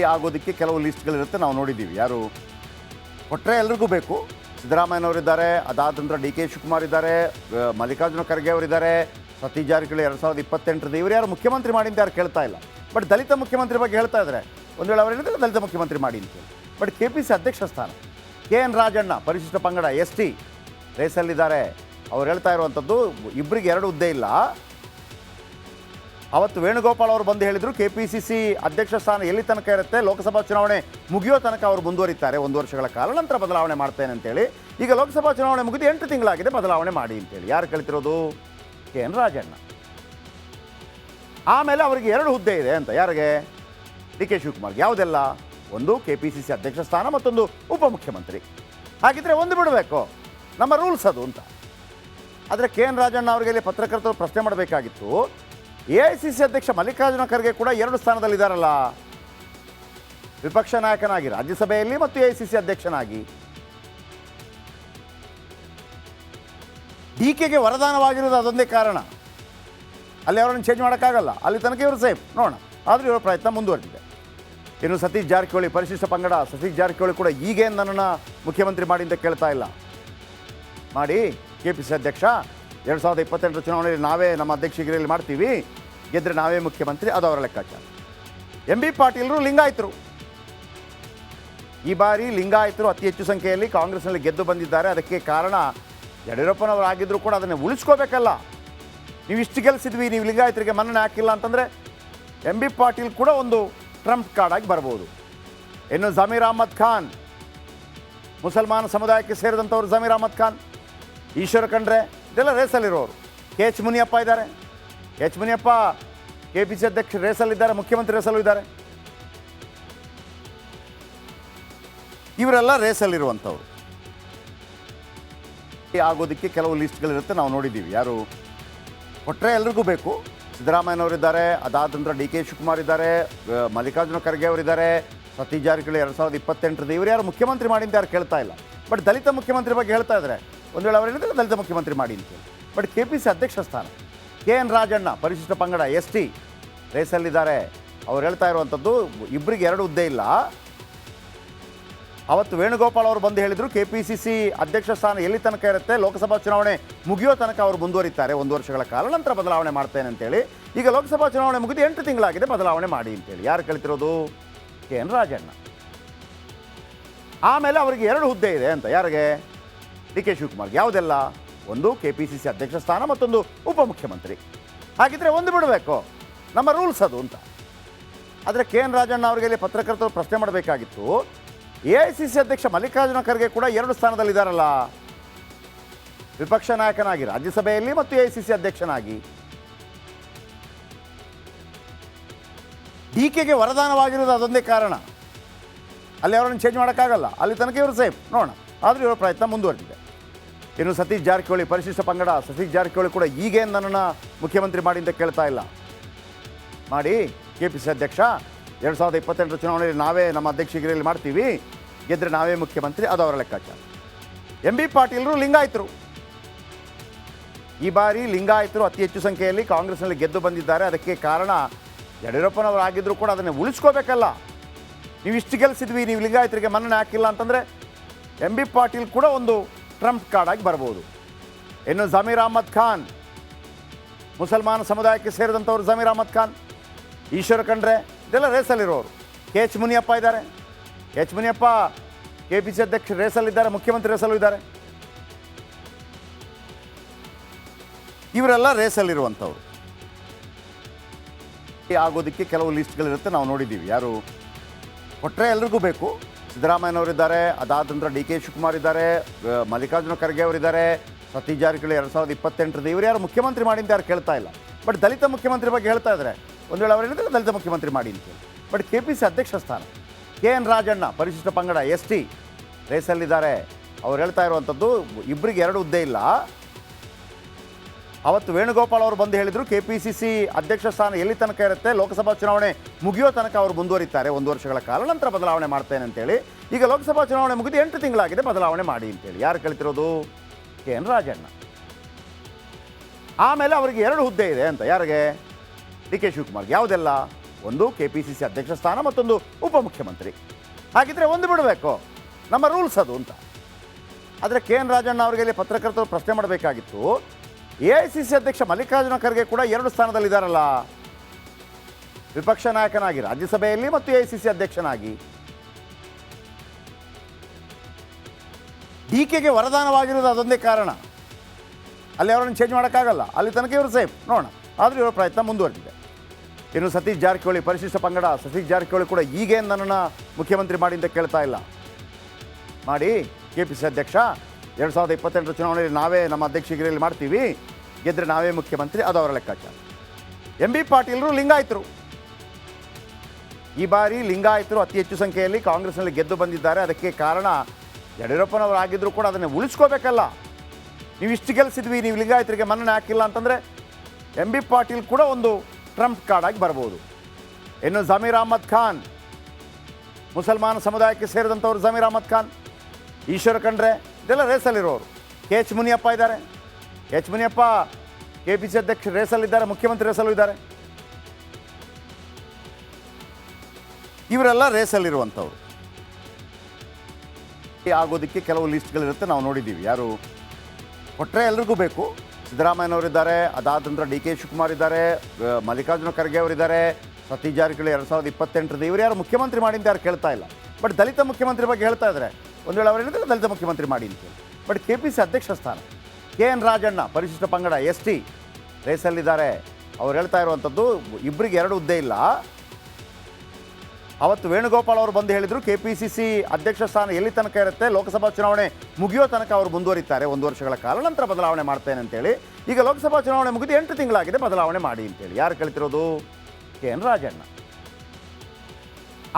ಆಗೋದಕ್ಕೆ ಕೆಲವು ಲಿಸ್ಟ್ಗಳಿರುತ್ತೆ. ನಾವು ನೋಡಿದ್ದೀವಿ. ಯಾರು ಕೊಟ್ಟರೆ ಎಲ್ರಿಗೂ ಬೇಕು. ಸಿದ್ದರಾಮಯ್ಯನವರಿದ್ದಾರೆ, ಅದಾದ ನಂತರ ಡಿ ಕೆ ಶಿವಕುಮಾರ್ ಇದ್ದಾರೆ, ಮಲ್ಲಿಕಾರ್ಜುನ ಖರ್ಗೆ ಅವರಿದ್ದಾರೆ, ಸತೀಶ್ ಜಾರಕಿಹೊಳಿ 2028 ಇವರು ಯಾರು ಮುಖ್ಯಮಂತ್ರಿ ಮಾಡಿ ಅಂತ ಯಾರು ಕೇಳ್ತಾ ಇಲ್ಲ. ಬಟ್ ದಲಿತ ಮುಖ್ಯಮಂತ್ರಿ ಬಗ್ಗೆ ಹೇಳ್ತಾ ಇದ್ದಾರೆ. ಒಂದು ವೇಳೆ ಅವರು ಹೇಳಿದ್ರೆ ದಲಿತ ಮುಖ್ಯಮಂತ್ರಿ ಮಾಡಿ ಅಂತೇಳಿ. ಬಟ್ KPC ಅಧ್ಯಕ್ಷ ಸ್ಥಾನ KN ರಾಜಣ್ಣ ಪರಿಶಿಷ್ಟ ಪಂಗಡ ST ರೇಸಲ್ಲಿದ್ದಾರೆ. ಅವ್ರು ಹೇಳ್ತಾ ಇರುವಂಥದ್ದು ಇಬ್ಬರಿಗೆ 2 ಹುದ್ದೆ ಇಲ್ಲ. ಅವತ್ತು ವೇಣುಗೋಪಾಲ್ ಅವರು ಬಂದು ಹೇಳಿದರು KPCC ಅಧ್ಯಕ್ಷ ಸ್ಥಾನ ಎಲ್ಲಿ ತನಕ ಇರುತ್ತೆ, ಲೋಕಸಭಾ ಚುನಾವಣೆ ಮುಗಿಯೋ ತನಕ ಅವರು ಮುಂದುವರಿತಾರೆ 1 ವರ್ಷಗಳ ಕಾಲ, ನಂತರ ಬದಲಾವಣೆ ಮಾಡ್ತೇನೆ ಅಂತೇಳಿ. ಈಗ ಲೋಕಸಭಾ ಚುನಾವಣೆ ಮುಗಿದು 8 ತಿಂಗಳಾಗಿದೆ, ಬದಲಾವಣೆ ಮಾಡಿ ಅಂತೇಳಿ. ಯಾರು ಕಳಿತಿರೋದು? KN ರಾಜಣ್ಣ. ಆಮೇಲೆ ಅವರಿಗೆ 2 ಹುದ್ದೆ ಇದೆ ಅಂತ. ಯಾರಿಗೆ? ಡಿ ಕೆ ಶಿವಕುಮಾರ್ಗೆ. ಯಾವುದೆಲ್ಲ? ಒಂದು KPCC ಅಧ್ಯಕ್ಷ ಸ್ಥಾನ, ಮತ್ತೊಂದು ಉಪಮುಖ್ಯಮಂತ್ರಿ. ಹಾಗಿದ್ರೆ ಒಂದು ಬಿಡಬೇಕು, ನಮ್ಮ ರೂಲ್ಸ್ ಅದು ಅಂತ. ಆದರೆ KN ರಾಜಣ್ಣ ಅವರಿಗೆ ಇಲ್ಲಿ ಪತ್ರಕರ್ತರು ಪ್ರಶ್ನೆ ಮಾಡಬೇಕಾಗಿತ್ತು. AICC ಅಧ್ಯಕ್ಷ ಮಲ್ಲಿಕಾರ್ಜುನ ಖರ್ಗೆ ಕೂಡ 2 ಸ್ಥಾನದಲ್ಲಿದ್ದಾರಲ್ಲ, ವಿಪಕ್ಷ ನಾಯಕನಾಗಿ ರಾಜ್ಯಸಭೆಯಲ್ಲಿ ಮತ್ತು AICC ಅಧ್ಯಕ್ಷನಾಗಿ. DKಗೆ ವರದಾನವಾಗಿರೋದು ಅದೊಂದೇ ಕಾರಣ. ಅಲ್ಲಿ ಅವರನ್ನು ಚೇಂಜ್ ಮಾಡೋಕ್ಕಾಗಲ್ಲ, ಅಲ್ಲಿ ತನಕ ಇವರು ಸೇಫ್. ನೋಡೋಣ, ಆದರೂ ಇವರ ಪ್ರಯತ್ನ ಮುಂದುವರೆದಿದೆ. ಇನ್ನು ಸತೀಶ್ ಜಾರಕಿಹೊಳಿ ಪರಿಶಿಷ್ಟ ಪಂಗಡ. ಸತೀಶ್ ಜಾರಕಿಹೊಳಿ ಕೂಡ ಈಗೇನು ನನ್ನನ್ನು ಮುಖ್ಯಮಂತ್ರಿ ಮಾಡಿ ಅಂತ ಕೇಳ್ತಾ ಇಲ್ಲ. ಮಾಡಿ KPC ಅಧ್ಯಕ್ಷ 2028 ಚುನಾವಣೆಯಲ್ಲಿ ನಾವೇ ನಮ್ಮ ಅಧ್ಯಕ್ಷಗಿರಿಯಲ್ಲಿ ಮಾಡ್ತೀವಿ, ಗೆದ್ದರೆ ನಾವೇ ಮುಖ್ಯಮಂತ್ರಿ, ಅದು ಅವರ ಲೆಕ್ಕಾಚಾರ. MB ಪಾಟೀಲರು ಲಿಂಗಾಯತರು. ಈ ಬಾರಿ ಲಿಂಗಾಯತರು ಅತಿ ಹೆಚ್ಚು ಸಂಖ್ಯೆಯಲ್ಲಿ ಕಾಂಗ್ರೆಸ್ನಲ್ಲಿ ಗೆದ್ದು ಬಂದಿದ್ದಾರೆ. ಅದಕ್ಕೆ ಕಾರಣ ಯಡಿಯೂರಪ್ಪನವರು ಆಗಿದ್ದರೂ ಕೂಡ ಅದನ್ನು ಉಳಿಸ್ಕೋಬೇಕಲ್ಲ. ನೀವು ಇಷ್ಟು ಗೆಲ್ಲಿಸಿದ್ವಿ, ನೀವು ಲಿಂಗಾಯತರಿಗೆ ಮನ್ನಣೆ ಹಾಕಿಲ್ಲ ಅಂತಂದರೆ MB ಪಾಟೀಲ್ ಕೂಡ ಒಂದು ಟ್ರಂಪ್ ಕಾರ್ಡ್ ಆಗಿ ಬರ್ಬೋದು. ಇನ್ನು ಜಮೀರ್ ಅಹ್ಮದ್ ಖಾನ್, ಮುಸಲ್ಮಾನ ಸಮುದಾಯಕ್ಕೆ ಸೇರಿದಂಥವ್ರು. ಜಮೀರ್ ಅಹ್ಮದ್ ಖಾನ್, ಈಶ್ವರ ಖಂಡ್ರೆ, ಇದೆಲ್ಲ ರೇಸಲ್ಲಿರೋರು. KH ಮುನಿಯಪ್ಪ ಇದ್ದಾರೆ. KH ಮುನಿಯಪ್ಪ KPC ಅಧ್ಯಕ್ಷ ರೇಸಲ್ಲಿದ್ದಾರೆ, ಮುಖ್ಯಮಂತ್ರಿ ರೇಸಲ್ಲೂ ಇದ್ದಾರೆ. ಇವರೆಲ್ಲ ರೇಸಲ್ಲಿರುವಂಥವ್ರು. ಆಗೋದಕ್ಕೆ ಕೆಲವು ಲಿಸ್ಟ್ಗಳಿರುತ್ತೆ. ನಾವು ನೋಡಿದ್ದೀವಿ. ಯಾರು ಕೊಟ್ಟರೆ ಎಲ್ರಿಗೂ ಬೇಕು. ಸಿದ್ದರಾಮಯ್ಯನವರಿದ್ದಾರೆ, ಅದಾದ ನಂತರ ಡಿ ಕೆ ಶಿವಕುಮಾರ್ ಇದ್ದಾರೆ, ಮಲ್ಲಿಕಾರ್ಜುನ ಖರ್ಗೆ ಅವರಿದ್ದಾರೆ, ಸತೀಶ್ ಜಾರಕಿಹೊಳಿ 2028 ಇವರು ಯಾರು ಮುಖ್ಯಮಂತ್ರಿ ಮಾಡಿ ಅಂತ ಯಾರು ಕೇಳ್ತಾ ಇಲ್ಲ. ಬಟ್ ದಲಿತ ಮುಖ್ಯಮಂತ್ರಿ ಬಗ್ಗೆ ಹೇಳ್ತಾ ಇದ್ದಾರೆ. ಒಂದು ವೇಳೆ ಅವರು ಹೇಳಿದ್ರೆ ದಲಿತ ಮುಖ್ಯಮಂತ್ರಿ ಮಾಡಿ ಅಂತೇಳಿ. ಬಟ್ KPC ಅಧ್ಯಕ್ಷ ಸ್ಥಾನ KN ರಾಜಣ್ಣ ಪರಿಶಿಷ್ಟ ಪಂಗಡ ST ರೇಸಲ್ಲಿದ್ದಾರೆ. ಅವ್ರು ಹೇಳ್ತಾ ಇರುವಂಥದ್ದು ಇಬ್ಬರಿಗೆ 2 ಹುದ್ದೆ ಇಲ್ಲ. ಅವತ್ತು ವೇಣುಗೋಪಾಲ್ ಅವರು ಬಂದು ಹೇಳಿದರು KPCC ಅಧ್ಯಕ್ಷ ಸ್ಥಾನ ಎಲ್ಲಿ ತನಕ ಇರುತ್ತೆ, ಲೋಕಸಭಾ ಚುನಾವಣೆ ಮುಗಿಯೋ ತನಕ ಅವರು ಮುಂದುವರಿತಾರೆ 1 ವರ್ಷಗಳ ಕಾಲ, ನಂತರ ಬದಲಾವಣೆ ಮಾಡ್ತೇನೆ ಅಂತೇಳಿ. ಈಗ ಲೋಕಸಭಾ ಚುನಾವಣೆ ಮುಗಿದು 8 ತಿಂಗಳಾಗಿದೆ, ಬದಲಾವಣೆ ಮಾಡಿ ಅಂತೇಳಿ. ಯಾರು ಕಳಿತಿರೋದು? KN ರಾಜಣ್ಣ. ಆಮೇಲೆ ಅವರಿಗೆ 2 ಹುದ್ದೆ ಇದೆ ಅಂತ. ಯಾರಿಗೆ? ಡಿ ಕೆ ಶಿವಕುಮಾರ್ಗೆ. ಯಾವುದೆಲ್ಲ? ಒಂದು KPCC ಅಧ್ಯಕ್ಷ ಸ್ಥಾನ, ಮತ್ತೊಂದು ಉಪಮುಖ್ಯಮಂತ್ರಿ. ಹಾಗಿದ್ರೆ ಒಂದು ಬಿಡಬೇಕು, ನಮ್ಮ ರೂಲ್ಸ್ ಅದು ಅಂತ. ಆದರೆ KN ರಾಜಣ್ಣ ಅವರಿಗೆ ಇಲ್ಲಿ ಪತ್ರಕರ್ತರು ಪ್ರಶ್ನೆ ಮಾಡಬೇಕಾಗಿತ್ತು. AICC ಅಧ್ಯಕ್ಷ ಮಲ್ಲಿಕಾರ್ಜುನ ಖರ್ಗೆ ಕೂಡ 2 ಸ್ಥಾನದಲ್ಲಿದ್ದಾರಲ್ಲ, ವಿಪಕ್ಷ ನಾಯಕನಾಗಿ ರಾಜ್ಯಸಭೆಯಲ್ಲಿ ಮತ್ತು AICC ಅಧ್ಯಕ್ಷನಾಗಿ. DKಗೆ ವರದಾನವಾಗಿರೋದು ಅದೊಂದೇ ಕಾರಣ. ಅಲ್ಲಿ ಅವರನ್ನು ಚೇಂಜ್ ಮಾಡೋಕ್ಕಾಗಲ್ಲ, ಅಲ್ಲಿ ತನಕ ಇವರು ಸೇಫ್. ನೋಡೋಣ, ಆದರೂ ಇವರ ಪ್ರಯತ್ನ ಮುಂದುವರೆದಿದೆ. ಇನ್ನು ಸತೀಶ್ ಜಾರಕಿಹೊಳಿ ಪರಿಶಿಷ್ಟ ಪಂಗಡ. ಸತೀಶ್ ಜಾರಕಿಹೊಳಿ ಕೂಡ ಈಗೇನು ನನ್ನನ್ನು ಮುಖ್ಯಮಂತ್ರಿ ಮಾಡಿ ಅಂತ ಕೇಳ್ತಾ ಇಲ್ಲ. ಮಾಡಿ KPC ಅಧ್ಯಕ್ಷ 2028 ಚುನಾವಣೆಯಲ್ಲಿ ನಾವೇ ನಮ್ಮ ಅಧ್ಯಕ್ಷಗಿರಿಯಲ್ಲಿ ಮಾಡ್ತೀವಿ, ಗೆದ್ದರೆ ನಾವೇ ಮುಖ್ಯಮಂತ್ರಿ, ಅದು ಅವರ ಲೆಕ್ಕಾಚಾರ. MB ಪಾಟೀಲರು ಲಿಂಗಾಯತರು. ಈ ಬಾರಿ ಲಿಂಗಾಯತರು ಅತಿ ಹೆಚ್ಚು ಸಂಖ್ಯೆಯಲ್ಲಿ ಕಾಂಗ್ರೆಸ್ನಲ್ಲಿ ಗೆದ್ದು ಬಂದಿದ್ದಾರೆ. ಅದಕ್ಕೆ ಕಾರಣ ಯಡಿಯೂರಪ್ಪನವರು ಆಗಿದ್ದರೂ ಕೂಡ ಅದನ್ನು ಉಳಿಸ್ಕೋಬೇಕಲ್ಲ. ನೀವು ಇಷ್ಟು ಗೆಲ್ಲಿಸಿದ್ವಿ, ನೀವು ಲಿಂಗಾಯತರಿಗೆ ಮನ್ನಣೆ ಹಾಕಿಲ್ಲ ಅಂತಂದರೆ MB ಪಾಟೀಲ್ ಕೂಡ ಒಂದು ಟ್ರಂಪ್ ಕಾರ್ಡ್ ಆಗಿ ಬರ್ಬೋದು. ಇನ್ನು ಜಮೀರ್ ಅಹ್ಮದ್ ಖಾನ್, ಮುಸಲ್ಮಾನ ಸಮುದಾಯಕ್ಕೆ ಸೇರಿದಂಥವ್ರು. ಜಮೀರ್ ಅಹ್ಮದ್ ಖಾನ್, ಈಶ್ವರ ಖಂಡ್ರೆ, ಇದೆಲ್ಲ ರೇಸಲ್ಲಿರೋರು. KH ಮುನಿಯಪ್ಪ ಇದ್ದಾರೆ. KH ಮುನಿಯಪ್ಪ KPC ಅಧ್ಯಕ್ಷ ರೇಸಲ್ಲಿದ್ದಾರೆ, ಮುಖ್ಯಮಂತ್ರಿ ರೇಸಲ್ಲೂ ಇದ್ದಾರೆ. ಇವರೆಲ್ಲ ರೇಸಲ್ಲಿರುವಂಥವ್ರು. ಆಗೋದಕ್ಕೆ ಕೆಲವು ಲಿಸ್ಟ್ಗಳಿರುತ್ತೆ. ನಾವು ನೋಡಿದ್ದೀವಿ. ಯಾರು ಕೊಟ್ಟರೆ ಎಲ್ರಿಗೂ ಬೇಕು. ಸಿದ್ದರಾಮಯ್ಯನವರಿದ್ದಾರೆ, ಅದಾದ ನಂತರ ಡಿ ಕೆ ಶಿವಕುಮಾರ್ ಇದ್ದಾರೆ, ಮಲ್ಲಿಕಾರ್ಜುನ ಖರ್ಗೆ ಅವರಿದ್ದಾರೆ, ಸತೀಶ್ ಜಾರಕಿಹೊಳಿ 2028 ಇವರು ಯಾರು ಮುಖ್ಯಮಂತ್ರಿ ಮಾಡಿ ಅಂತ ಯಾರು ಕೇಳ್ತಾ ಇಲ್ಲ. ಬಟ್ ದಲಿತ ಮುಖ್ಯಮಂತ್ರಿ ಬಗ್ಗೆ ಹೇಳ್ತಾ ಇದ್ದಾರೆ. ಒಂದು ವೇಳೆ ಅವರು ಹೇಳಿದ್ರೆ ದಲಿತ ಮುಖ್ಯಮಂತ್ರಿ ಮಾಡಿ ಅಂತೇಳಿ. ಬಟ್ KPC ಅಧ್ಯಕ್ಷ ಸ್ಥಾನ KN ರಾಜಣ್ಣ ಪರಿಶಿಷ್ಟ ಪಂಗಡ ST ರೇಸಲ್ಲಿದ್ದಾರೆ. ಅವ್ರು ಹೇಳ್ತಾ ಇರುವಂಥದ್ದು ಇಬ್ಬರಿಗೆ 2 ಹುದ್ದೆ ಇಲ್ಲ. ಅವತ್ತು ವೇಣುಗೋಪಾಲ್ ಅವರು ಬಂದು ಹೇಳಿದರು KPCC ಅಧ್ಯಕ್ಷ ಸ್ಥಾನ ಎಲ್ಲಿ ತನಕ ಇರುತ್ತೆ, ಲೋಕಸಭಾ ಚುನಾವಣೆ ಮುಗಿಯೋ ತನಕ ಅವರು ಮುಂದುವರಿತಾರೆ 1 ವರ್ಷಗಳ ಕಾಲ, ನಂತರ ಬದಲಾವಣೆ ಮಾಡ್ತೇನೆ ಅಂತೇಳಿ. ಈಗ ಲೋಕಸಭಾ ಚುನಾವಣೆ ಮುಗಿದು 8 ತಿಂಗಳಾಗಿದೆ, ಬದಲಾವಣೆ ಮಾಡಿ ಅಂತೇಳಿ. ಯಾರು ಕಳಿತಿರೋದು? KN ರಾಜಣ್ಣ. ಆಮೇಲೆ ಅವರಿಗೆ 2 ಹುದ್ದೆ ಇದೆ ಅಂತ. ಯಾರಿಗೆ? ಡಿ ಕೆ ಶಿವಕುಮಾರ್ಗೆ. ಯಾವುದೆಲ್ಲ? ಒಂದು KPCC ಅಧ್ಯಕ್ಷ ಸ್ಥಾನ, ಮತ್ತೊಂದು ಉಪಮುಖ್ಯಮಂತ್ರಿ. ಹಾಗಿದ್ರೆ ಒಂದು ಬಿಡಬೇಕು, ನಮ್ಮ ರೂಲ್ಸ್ ಅದು ಅಂತ. ಆದರೆ KN ರಾಜಣ್ಣ ಅವರಿಗೆ ಇಲ್ಲಿ ಪತ್ರಕರ್ತರು ಪ್ರಶ್ನೆ ಮಾಡಬೇಕಾಗಿತ್ತು, AICC ಅಧ್ಯಕ್ಷ ಮಲ್ಲಿಕಾರ್ಜುನ ಖರ್ಗೆ ಕೂಡ 2 ಸ್ಥಾನದಲ್ಲಿದ್ದಾರಲ್ಲ, ವಿಪಕ್ಷ ನಾಯಕನಾಗಿ ರಾಜ್ಯಸಭೆಯಲ್ಲಿ ಮತ್ತು AICC ಅಧ್ಯಕ್ಷನಾಗಿ. DKಗೆ ವರದಾನವಾಗಿರೋದು ಅದೊಂದೇ ಕಾರಣ. ಅಲ್ಲಿ ಅವರನ್ನು ಚೇಂಜ್ ಮಾಡೋಕ್ಕಾಗಲ್ಲ, ಅಲ್ಲಿ ತನಕ ಇವರು ಸೇಫ್ ನೋಡೋಣ. ಆದರೂ ಇವರ ಪ್ರಯತ್ನ ಮುಂದುವರೆದಿದೆ. ಇನ್ನು ಸತೀಶ್ ಜಾರಕಿಹೊಳಿ ಪರಿಶಿಷ್ಟ ಪಂಗಡ ಸತೀಶ್ ಜಾರಕಿಹೊಳಿ ಕೂಡ ಈಗೇನು ನನ್ನನ್ನು ಮುಖ್ಯಮಂತ್ರಿ ಮಾಡಿ ಅಂತ ಕೇಳ್ತಾ ಇಲ್ಲ. ಮಾಡಿ KPCC ಅಧ್ಯಕ್ಷ 2028 ಚುನಾವಣೆಯಲ್ಲಿ ನಾವೇ ನಮ್ಮ ಅಧ್ಯಕ್ಷಗಿರಿಯಲ್ಲಿ ಮಾಡ್ತೀವಿ, ಗೆದ್ದರೆ ನಾವೇ ಮುಖ್ಯಮಂತ್ರಿ, ಅದು ಅವರ ಲೆಕ್ಕಾಚಾರ. MB ಪಾಟೀಲರು ಲಿಂಗಾಯತರು, ಈ ಬಾರಿ ಲಿಂಗಾಯತರು ಅತಿ ಹೆಚ್ಚು ಸಂಖ್ಯೆಯಲ್ಲಿ ಕಾಂಗ್ರೆಸ್ನಲ್ಲಿ ಗೆದ್ದು ಬಂದಿದ್ದಾರೆ. ಅದಕ್ಕೆ ಕಾರಣ ಯಡಿಯೂರಪ್ಪನವರು ಆಗಿದ್ದರೂ ಕೂಡ ಅದನ್ನೇ ಉಳಿಸ್ಕೋಬೇಕಲ್ಲ. ನೀವು ಇಷ್ಟು ಗೆಲ್ಲಿಸಿದ್ವಿ, ನೀವು ಲಿಂಗಾಯತರಿಗೆ ಮನ್ನಣೆ ಹಾಕಿಲ್ಲ ಅಂತಂದರೆ MB ಪಾಟೀಲ್ ಕೂಡ ಒಂದು ಟ್ರಂಪ್ ಕಾರ್ಡ್ ಆಗಿ ಬರ್ಬೋದು. ಇನ್ನು ಜಮೀರ್ ಅಹ್ಮದ್ ಖಾನ್, ಮುಸಲ್ಮಾನ ಸಮುದಾಯಕ್ಕೆ ಸೇರಿದಂಥವ್ರು ಜಮೀರ್ ಅಹ್ಮದ್ ಖಾನ್, ಈಶ್ವರ ಖಂಡ್ರೆ, ಇದೆಲ್ಲ ರೇಸಲ್ಲಿರೋರು. KH ಮುನಿಯಪ್ಪ ಇದ್ದಾರೆ. KH ಮುನಿಯಪ್ಪ KPCC ಅಧ್ಯಕ್ಷ ರೇಸಲ್ಲಿದ್ದಾರೆ, ಮುಖ್ಯಮಂತ್ರಿ ರೇಸಲ್ಲೂ ಇದ್ದಾರೆ. ಇವರೆಲ್ಲ ರೇಸಲ್ಲಿರುವಂಥವ್ರು. ಆಗೋದಕ್ಕೆ ಕೆಲವು ಲಿಸ್ಟ್ಗಳಿರುತ್ತೆ, ನಾವು ನೋಡಿದ್ದೀವಿ. ಯಾರು ಕೊಟ್ಟರೆ ಎಲ್ರಿಗೂ ಬೇಕು. ಸಿದ್ದರಾಮಯ್ಯನವರಿದ್ದಾರೆ, ಅದಾದ ನಂತರ DK ಶಿವಕುಮಾರ್ ಇದ್ದಾರೆ, ಮಲ್ಲಿಕಾರ್ಜುನ ಖರ್ಗೆ ಅವರಿದ್ದಾರೆ, ಸತೀಶ್ ಜಾರಕಿಹೊಳಿ 2028 ಇವರು ಯಾರು ಮುಖ್ಯಮಂತ್ರಿ ಮಾಡಿ ಅಂತ ಯಾರು ಕೇಳ್ತಾ ಇಲ್ಲ. ಬಟ್ ದಲಿತ ಮುಖ್ಯಮಂತ್ರಿ ಬಗ್ಗೆ ಹೇಳ್ತಾ ಇದ್ದಾರೆ. ಒಂದು ವೇಳೆ ಅವರು ಹೇಳಿದ್ರೆ ದಲಿತ ಮುಖ್ಯಮಂತ್ರಿ ಮಾಡಿ ಅಂತೇಳಿ. ಬಟ್ KPCC ಅಧ್ಯಕ್ಷ ಸ್ಥಾನ KN ರಾಜಣ್ಣ ಪರಿಶಿಷ್ಟ ಪಂಗಡ ST ರೇಸಲ್ಲಿದ್ದಾರೆ. ಅವ್ರು ಹೇಳ್ತಾ ಇರುವಂಥದ್ದು, ಇಬ್ಬರಿಗೆ 2 ಹುದ್ದೆ ಇಲ್ಲ. ಅವತ್ತು ವೇಣುಗೋಪಾಲ್ ಅವರು ಬಂದು ಹೇಳಿದರು, KPCC ಅಧ್ಯಕ್ಷ ಸ್ಥಾನ ಎಲ್ಲಿ ತನಕ ಇರುತ್ತೆ, ಲೋಕಸಭಾ ಚುನಾವಣೆ ಮುಗಿಯೋ ತನಕ ಅವರು ಮುಂದುವರಿತಾರೆ 1 ವರ್ಷಗಳ ಕಾಲ, ನಂತರ ಬದಲಾವಣೆ ಮಾಡ್ತೇನೆ ಅಂತೇಳಿ. ಈಗ ಲೋಕಸಭಾ ಚುನಾವಣೆ ಮುಗಿದು 8 ತಿಂಗಳಾಗಿದೆ, ಬದಲಾವಣೆ ಮಾಡಿ ಅಂತೇಳಿ. ಯಾರು ಕೇಳ್ತಿರೋದು? KN ರಾಜಣ್ಣ.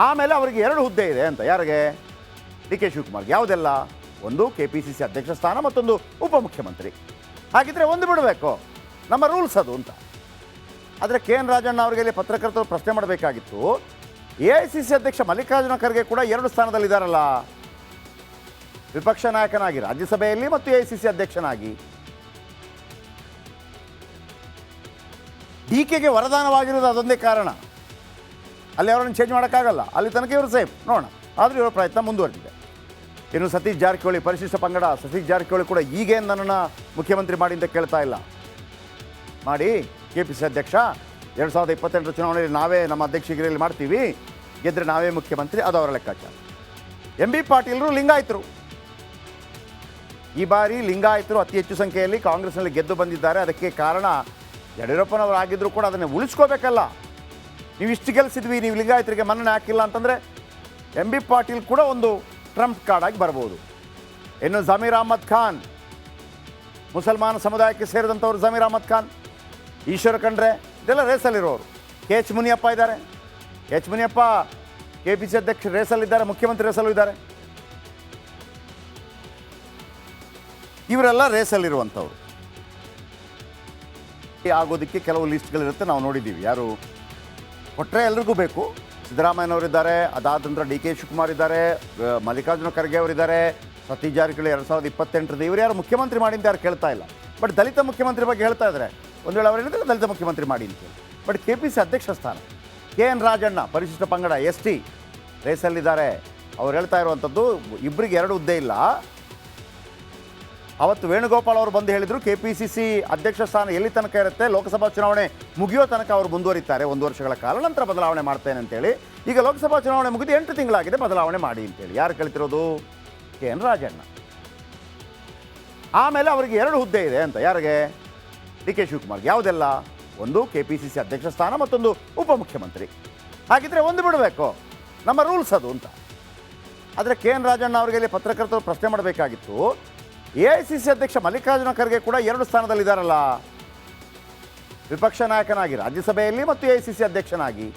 ಆಮೇಲೆ ಅವರಿಗೆ 2 ಹುದ್ದೆ ಇದೆ ಅಂತ. ಯಾರಿಗೆ? DK ಶಿವಕುಮಾರ್ಗೆ. ಯಾವುದೆಲ್ಲ? ಒಂದು KPCC ಅಧ್ಯಕ್ಷ ಸ್ಥಾನ, ಮತ್ತೊಂದು ಉಪಮುಖ್ಯಮಂತ್ರಿ. ಹಾಗಿದ್ರೆ ಒಂದು ಬಿಡಬೇಕು, ನಮ್ಮ ರೂಲ್ಸ್ ಅದು ಅಂತ. ಆದರೆ KN ರಾಜಣ್ಣ ಅವರಿಗೆ ಇಲ್ಲಿ ಪತ್ರಕರ್ತರು ಪ್ರಶ್ನೆ ಮಾಡಬೇಕಾಗಿತ್ತು, AICC ಅಧ್ಯಕ್ಷ ಮಲ್ಲಿಕಾರ್ಜುನ ಖರ್ಗೆ ಕೂಡ 2 ಸ್ಥಾನದಲ್ಲಿದ್ದಾರಲ್ಲ, ವಿಪಕ್ಷ ನಾಯಕನಾಗಿ ರಾಜ್ಯಸಭೆಯಲ್ಲಿ ಮತ್ತು AICC ಅಧ್ಯಕ್ಷನಾಗಿ. DKಗೆ ವರದಾನವಾಗಿರೋದು ಅದೊಂದೇ ಕಾರಣ. ಅಲ್ಲಿ ಅವರನ್ನು ಚೇಂಜ್ ಮಾಡೋಕ್ಕಾಗಲ್ಲ, ಅಲ್ಲಿ ತನಕ ಇವರು ಸೇಫ್ ನೋಡೋಣ. ಆದರೂ ಇವರ ಪ್ರಯತ್ನ ಮುಂದುವರೆದಿದೆ. ಇನ್ನು ಸತೀಶ್ ಜಾರಕಿಹೊಳಿ ಪರಿಶಿಷ್ಟ ಪಂಗಡ ಸತೀಶ್ ಜಾರಕಿಹೊಳಿ ಕೂಡ ಈಗೇನು ನನ್ನನ್ನು ಮುಖ್ಯಮಂತ್ರಿ ಮಾಡಿ ಅಂತ ಕೇಳ್ತಾ ಇಲ್ಲ. ಮಾಡಿ KPCC ಅಧ್ಯಕ್ಷ 2028 ಚುನಾವಣೆಯಲ್ಲಿ ನಾವೇ ನಮ್ಮ ಅಧ್ಯಕ್ಷಗಿರಿಯಲ್ಲಿ ಮಾಡ್ತೀವಿ, ಗೆದ್ದರೆ ನಾವೇ ಮುಖ್ಯಮಂತ್ರಿ, ಅದು ಅವರ ಲೆಕ್ಕಾಚಾರ. MB ಪಾಟೀಲರು ಲಿಂಗಾಯತರು, ಈ ಬಾರಿ ಲಿಂಗಾಯತರು ಅತಿ ಹೆಚ್ಚು ಸಂಖ್ಯೆಯಲ್ಲಿ ಕಾಂಗ್ರೆಸ್ನಲ್ಲಿ ಗೆದ್ದು ಬಂದಿದ್ದಾರೆ. ಅದಕ್ಕೆ ಕಾರಣ ಯಡಿಯೂರಪ್ಪನವರು ಆಗಿದ್ದರೂ ಕೂಡ ಅದನ್ನೇ ಉಳಿಸ್ಕೋಬೇಕಲ್ಲ. ನೀವು ಇಷ್ಟು ಗೆಲ್ಲಿಸಿದ್ವಿ, ನೀವು ಲಿಂಗಾಯತರಿಗೆ ಮನ್ನಣೆ ಹಾಕಿಲ್ಲ ಅಂತಂದರೆ MB ಪಾಟೀಲ್ ಕೂಡ ಒಂದು ಟ್ರಂಪ್ ಕಾರ್ಡ್ ಆಗಿ ಬರ್ಬೋದು. ಇನ್ನು ಜಮೀರ್ ಅಹ್ಮದ್ ಖಾನ್, ಮುಸಲ್ಮಾನ ಸಮುದಾಯಕ್ಕೆ ಸೇರಿದಂಥವ್ರು ಜಮೀರ್ ಅಹ್ಮದ್ ಖಾನ್, ಈಶ್ವರ ಖಂಡ್ರೆ, ಇದೆಲ್ಲ ರೇಸಲ್ಲಿರೋರು. KH ಮುನಿಯಪ್ಪ ಇದ್ದಾರೆ. KH ಮುನಿಯಪ್ಪ KPCC ಅಧ್ಯಕ್ಷ ರೇಸಲ್ಲಿದ್ದಾರೆ, ಮುಖ್ಯಮಂತ್ರಿ ರೇಸಲ್ಲೂ ಇದ್ದಾರೆ. ಇವರೆಲ್ಲ ರೇಸಲ್ಲಿರುವಂಥವ್ರು. ಆಗೋದಕ್ಕೆ ಕೆಲವು ಲಿಸ್ಟ್ಗಳಿರುತ್ತೆ, ನಾವು ನೋಡಿದ್ದೀವಿ. ಯಾರು ಕೊಟ್ಟರೆ ಎಲ್ರಿಗೂ ಬೇಕು. ಸಿದ್ದರಾಮಯ್ಯನವರಿದ್ದಾರೆ, ಅದಾದ ನಂತರ DK ಶಿವಕುಮಾರ್ ಇದ್ದಾರೆ, ಮಲ್ಲಿಕಾರ್ಜುನ ಖರ್ಗೆ ಅವರಿದ್ದಾರೆ, ಸತೀಶ್ ಜಾರಕಿಹೊಳಿ 2028 ಇವರು ಯಾರು ಮುಖ್ಯಮಂತ್ರಿ ಮಾಡಿ ಅಂತ ಯಾರು ಕೇಳ್ತಾ ಇಲ್ಲ. ಬಟ್ ದಲಿತ ಮುಖ್ಯಮಂತ್ರಿ ಬಗ್ಗೆ ಹೇಳ್ತಾ ಇದ್ದಾರೆ. ಒಂದು ವೇಳೆ ಅವರು ಹೇಳಿದ್ರೆ ದಲಿತ ಮುಖ್ಯಮಂತ್ರಿ ಮಾಡಿ ಅಂತೇಳಿ. ಬಟ್ KPCC ಅಧ್ಯಕ್ಷ ಸ್ಥಾನ KN ರಾಜಣ್ಣ ಪರಿಶಿಷ್ಟ ಪಂಗಡ ST ರೇಸಲ್ಲಿದ್ದಾರೆ. ಅವ್ರು ಹೇಳ್ತಾ ಇರುವಂಥದ್ದು, ಇಬ್ಬರಿಗೆ 2 ಹುದ್ದೆ ಇಲ್ಲ. ಅವತ್ತು ವೇಣುಗೋಪಾಲ್ ಅವರು ಬಂದು ಹೇಳಿದರು, KPCC ಅಧ್ಯಕ್ಷ ಸ್ಥಾನ ಎಲ್ಲಿ ತನಕ ಇರುತ್ತೆ, ಲೋಕಸಭಾ ಚುನಾವಣೆ ಮುಗಿಯೋ ತನಕ ಅವರು ಮುಂದುವರಿತಾರೆ 1 ವರ್ಷಗಳ ಕಾಲ, ನಂತರ ಬದಲಾವಣೆ ಮಾಡ್ತೇನೆ ಅಂತೇಳಿ. ಈಗ ಲೋಕಸಭಾ ಚುನಾವಣೆ ಮುಗಿದು 8 ತಿಂಗಳಾಗಿದೆ, ಬದಲಾವಣೆ ಮಾಡಿ ಅಂತೇಳಿ. ಯಾರು ಕೇಳ್ತಿರೋದು? KN ರಾಜಣ್ಣ. ಆಮೇಲೆ ಅವರಿಗೆ 2 ಹುದ್ದೆ ಇದೆ ಅಂತ. ಯಾರಿಗೆ? DK ಶಿವಕುಮಾರ್ಗೆ. ಯಾವುದೆಲ್ಲ? ಒಂದು KPCC ಅಧ್ಯಕ್ಷ ಸ್ಥಾನ, ಮತ್ತೊಂದು ಉಪಮುಖ್ಯಮಂತ್ರಿ. ಹಾಗಿದ್ರೆ ಒಂದು ಬಿಡಬೇಕು, ನಮ್ಮ ರೂಲ್ಸ್ ಅದು ಅಂತ. ಆದರೆ KN ರಾಜಣ್ಣ ಅವರಿಗೆ ಇಲ್ಲಿ ಪತ್ರಕರ್ತರು ಪ್ರಶ್ನೆ ಮಾಡಬೇಕಾಗಿತ್ತು, AICC ಅಧ್ಯಕ್ಷ ಮಲ್ಲಿಕಾರ್ಜುನ ಖರ್ಗೆ ಕೂಡ 2 ಸ್ಥಾನದಲ್ಲಿದ್ದಾರಲ್ಲ, ವಿಪಕ್ಷ ನಾಯಕನಾಗಿ ರಾಜ್ಯಸಭೆಯಲ್ಲಿ ಮತ್ತು AICC ಅಧ್ಯಕ್ಷನಾಗಿ.